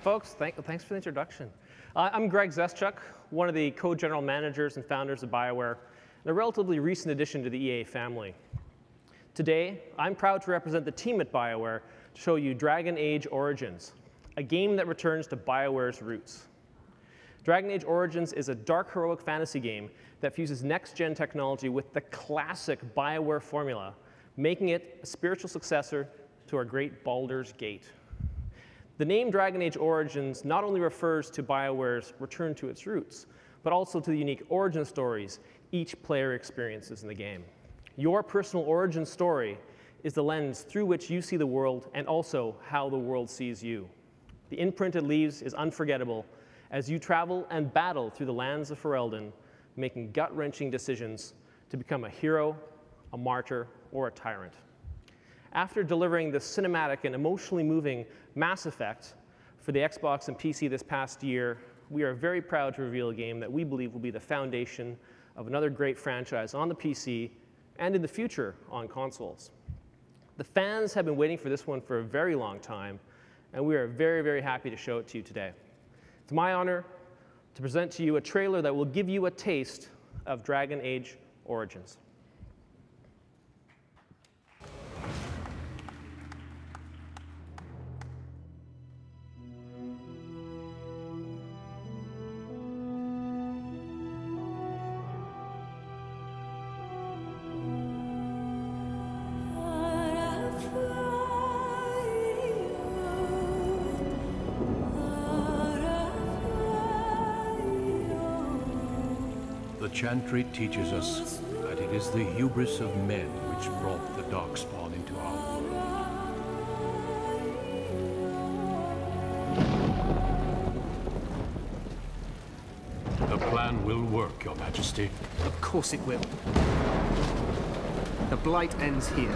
folks. Thanks for the introduction. I'm Greg Zeschuk, one of the co-general managers and founders of BioWare, and a relatively recent addition to the EA family. Today, I'm proud to represent the team at BioWare to show you Dragon Age Origins, a game that returns to BioWare's roots. Dragon Age Origins is a dark heroic fantasy game that fuses next-gen technology with the classic BioWare formula, making it a spiritual successor to our great Baldur's Gate. The name Dragon Age Origins not only refers to BioWare's return to its roots, but also to the unique origin stories each player experiences in the game. Your personal origin story is the lens through which you see the world and also how the world sees you. The imprint it leaves is unforgettable as you travel and battle through the lands of Ferelden, making gut-wrenching decisions to become a hero, a martyr, or a tyrant. After delivering the cinematic and emotionally moving Mass Effect for the Xbox and PC this past year, we are very proud to reveal a game that we believe will be the foundation of another great franchise on the PC and in the future on consoles. The fans have been waiting for this one for a very long time, and we are very, very happy to show it to you today. It's my honor to present to you a trailer that will give you a taste of Dragon Age Origins. The Chantry teaches us that it is the hubris of men which brought the Darkspawn into our world. The plan will work, Your Majesty. Of course it will. The Blight ends here.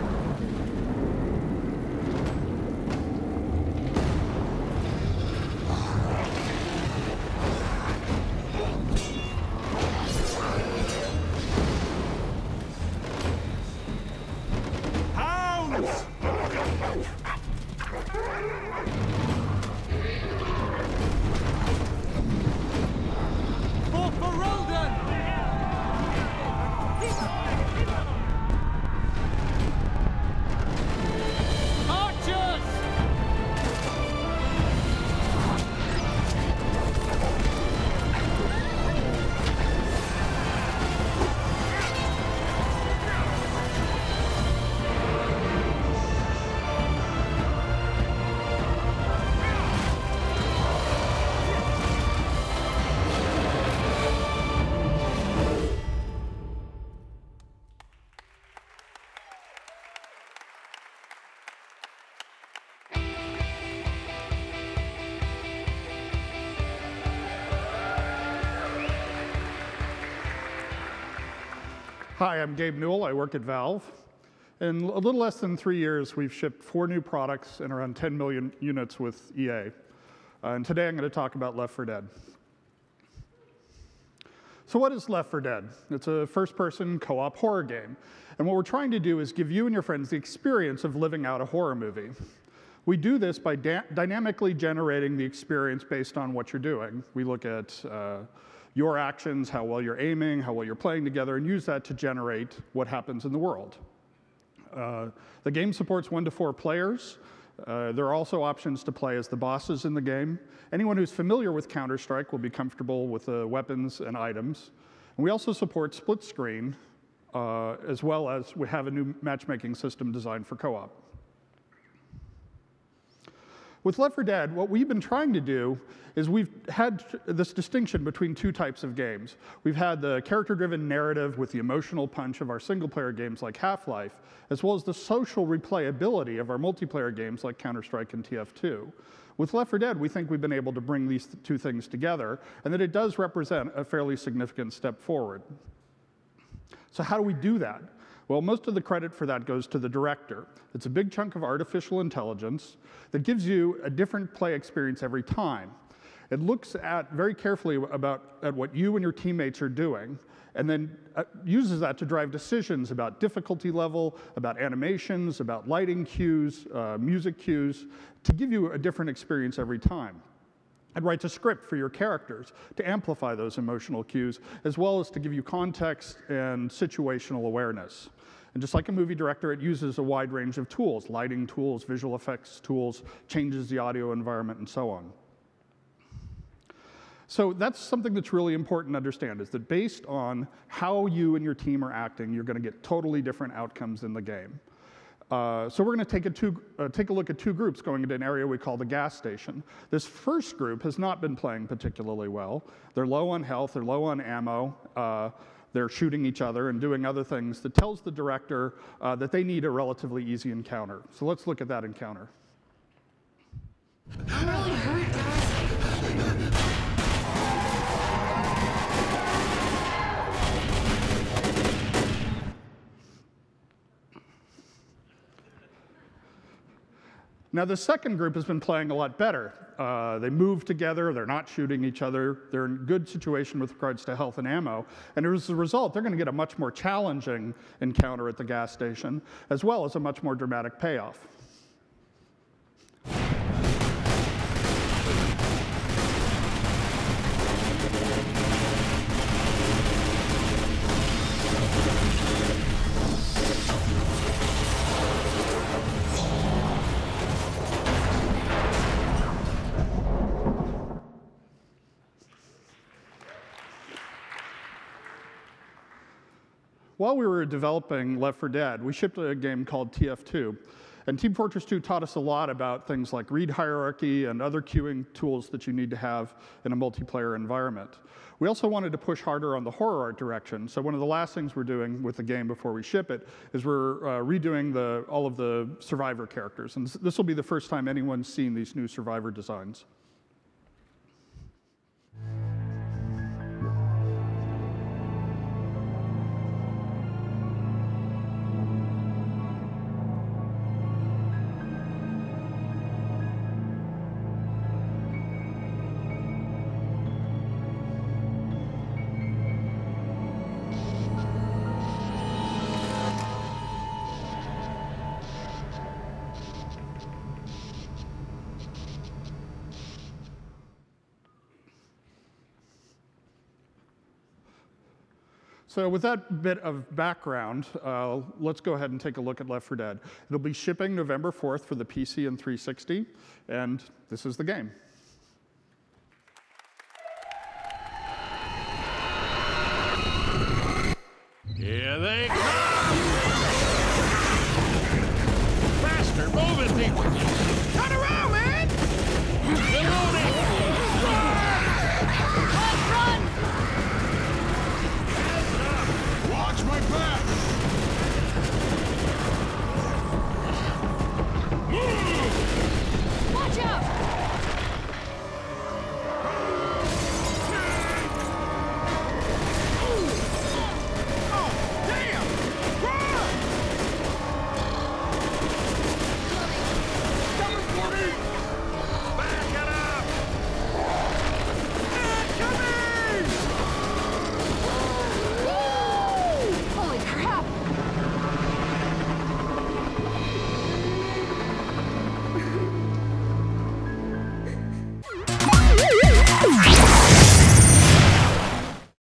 Hi, I'm Gabe Newell. I work at Valve. In a little less than 3 years, we've shipped 4 new products and around 10 million units with EA. And today I'm going to talk about Left 4 Dead. So what is Left 4 Dead? It's a first-person co-op horror game. And what we're trying to do is give you and your friends the experience of living out a horror movie. We do this by dynamically generating the experience based on what you're doing. We look at your actions, how well you're aiming, how well you're playing together, and use that to generate what happens in the world. The game supports 1 to 4 players. There are also options to play as the bosses in the game. Anyone who's familiar with Counter-Strike will be comfortable with the weapons and items. And we also support split screen, as well as we have a new matchmaking system designed for co-op. With Left 4 Dead, what we've been trying to do is we've had this distinction between 2 types of games. We've had the character-driven narrative with the emotional punch of our single-player games like Half-Life, as well as the social replayability of our multiplayer games like Counter-Strike and TF2. With Left 4 Dead, we think we've been able to bring these 2 things together, and that it does represent a fairly significant step forward. So how do we do that? Well, most of the credit for that goes to the director. It's a big chunk of artificial intelligence that gives you a different play experience every time. It looks at very carefully at what you and your teammates are doing, and then uses that to drive decisions about difficulty level, about animations, about lighting cues, music cues, to give you a different experience every time. and writes a script for your characters to amplify those emotional cues, as well as to give you context and situational awareness. And just like a movie director, it uses a wide range of tools, lighting tools, visual effects tools, changes the audio environment, and so on. So that's something that's really important to understand, is that based on how you and your team are acting, you're going to get totally different outcomes in the game. So we're going to take a look at two groups going into an area we call the gas station. This first group has not been playing particularly well. They're low on health, they're low on ammo, they're shooting each other and doing other things that tells the director that they need a relatively easy encounter. So let's look at that encounter. I'm really hurt, guys. Now, the second group has been playing a lot better. They move together, they're not shooting each other, they're in good situation with regards to health and ammo, and as a result, they're going to get a much more challenging encounter at the gas station, as well as a much more dramatic payoff. While we were developing Left 4 Dead, we shipped a game called TF2. And Team Fortress 2 taught us a lot about things like read hierarchy and other queuing tools that you need to have in a multiplayer environment. We also wanted to push harder on the horror art direction. So one of the last things we're doing with the game before we ship it is we're redoing all of the survivor characters. And this will be the first time anyone's seen these new survivor designs. So with that bit of background, let's go ahead and take a look at Left 4 Dead. It'll be shipping November 4th for the PC and 360, and this is the game. Here they come! Faster, move it, people! Turn around!